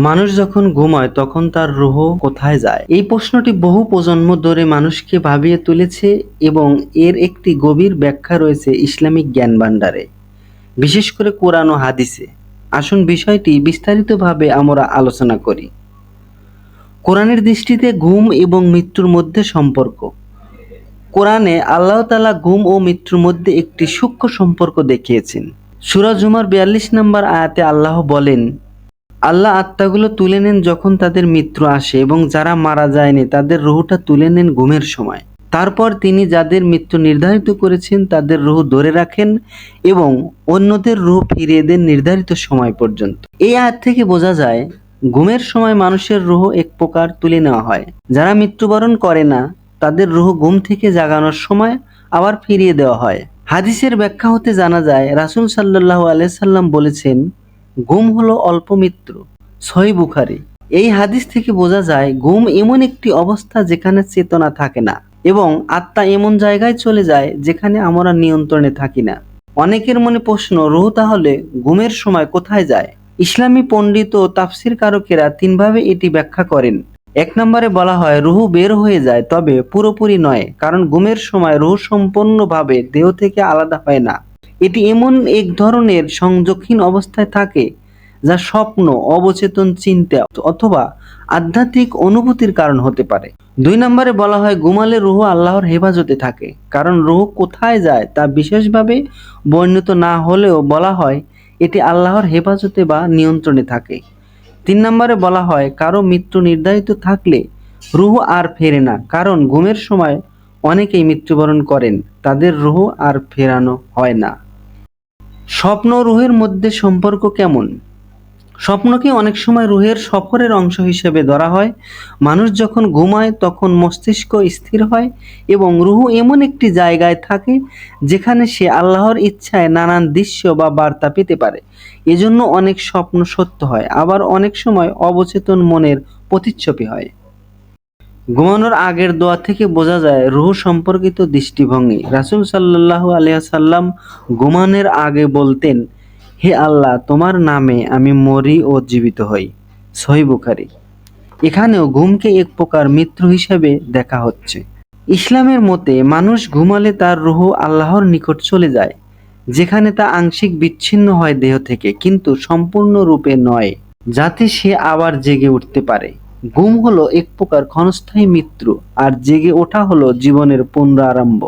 মানুষ যখন ঘুমায় তখন তার রূহ কোথায় যায়? এই প্রশ্নটি বহু প্রজন্ম ধরে মানুষকে ভাবিয়ে তুলেছে এবং এর একটি গভীর ব্যাখ্যা রয়েছে ইসলামিক জ্ঞান ভাণ্ডারে, বিশেষ করে কোরআন ও হাদিসে। আসুন বিষয়টি বিস্তারিতভাবে আমরা আলোচনা করি। কোরআনের দৃষ্টিতে ঘুম এবং মৃত্যুর মধ্যে সম্পর্ক। কোরআনে আল্লাহ তাআলা ঘুম ও মৃত্যুর মধ্যে একটি সূক্ষ্ম সম্পর্ক দেখিয়েছেন। সূরা জুমার ৪২ নম্বর আয়াতে আল্লাহ বলেন, আল্লাহ আত্মাগুলো তুলে নেন যখন তাদের মৃত্যু আসে এবং যারা মারা যায়নি তাদের রুহটা তুলে নেন ঘুমের সময়। তারপর তিনি যাদের মৃত্যু নির্ধারিত করেছেন তাদের রুহ ধরে রাখেন এবং অন্যদের রুহ ফিরিয়ে দেন নির্ধারিত সময় পর্যন্ত। এই আয়াত থেকে বোঝা যায় ঘুমের সময় মানুষের রুহ এক প্রকার তুলে নেওয়া হয়। যারা মৃত্যুবরণ করে না তাদের রুহ ঘুম থেকে জাগানোর সময় আবার ফিরিয়ে দেওয়া হয়। হাদিসের ব্যাখ্যা হতে জানা যায় রাসূল সাল্লাল্লাহু আলাইহি সাল্লাম বলেছেন, ঘুম হলো অল্প মৃত্যু। সহিহ বুখারী। এই হাদিস থেকে বোঝা যায় ঘুম এমন একটি অবস্থা যেখানে চেতনা থাকে না এবং আত্মা এমন জায়গায় চলে যায় যেখানে আমরা নিয়ন্ত্রণে থাকি না। অনেকের মনে প্রশ্ন, রূহ তাহলে ঘুমের সময় কোথায় যায়? ইসলামী পণ্ডিত ও তাফসীর কারকেরা তিনভাবে এটি ব্যাখ্যা করেন। এক নম্বরে বলা হয় রূহ বের হয়ে যায়, তবে পুরোপুরি নয়, কারণ ঘুমের সময় রূহ সম্পূর্ণভাবে দেহ থেকে আলাদা হয় না। এটি এমন এক ধরনের সংযোগহীন অবস্থায় থাকে যা স্বপ্ন, অবচেতন চিন্তা অথবা আধ্যাত্মিক অনুভূতির কারণ হতে পারে। দুই নম্বরে বলা হয় ঘুমালে রূহ আল্লাহর হেফাজতে থাকে, কারণ রূহ কোথায় যায় তা বিশেষভাবে বর্ণিত না হলেও বলা হয় এটি আল্লাহর হেফাজতে বা নিয়ন্ত্রণে থাকে। তিন নম্বরে বলা হয় কারো মৃত্যু নির্ধারিত থাকলে রূহ আর ফেরে না, কারণ ঘুমের সময় অনেকেই মৃত্যুবরণ করেন, তাদের রূহ আর ফেরানো হয় না। স্বপ্ন ও রূহের মধ্যে সম্পর্ক কেমন? স্বপ্নকে অনেক সময় রূহের সফরের অংশ হিসেবে ধরা হয়। মানুষ যখন ঘুমায় তখন মস্তিষ্ক স্থির হয় এবং রূহ এমন একটি জায়গায় থাকে যেখানে সে আল্লাহর ইচ্ছায় নানান দৃশ্য বা বার্তা পেতে পারে। এজন্য অনেক স্বপ্ন সত্য হয়, আবার অনেক সময় অবচেতন মনের প্রতিচ্ছবি হয়। ঘুমানোর আগের দোয়া থেকে বোঝা যায় রূহ সম্পর্কিত দৃষ্টিভঙ্গি। রাসূল সাল্লাল্লাহু আলাইহি সাল্লাম ঘুমানোর আগে বলতেন, হে আল্লাহ, তোমার নামে আমি মরি ও জীবিত হই। সহিহ বুখারী। এখানেও ঘুমকে এক প্রকার মৃত্যু হিসেবে দেখা হচ্ছে। ইসলামের মতে মানুষ ঘুমালে তার রূহ আল্লাহর নিকট চলে যায়, যেখানে তা আংশিক বিচ্ছিন্ন হয় দেহ থেকে, কিন্তু সম্পূর্ণরূপে নয়, যাতে সে আবার জেগে উঠতে পারে। ঘুম হলো এক প্রকার ক্ষণস্থায়ী মৃত্যু, আর জেগে ওঠা হলো জীবনের পুনরারম্ভ।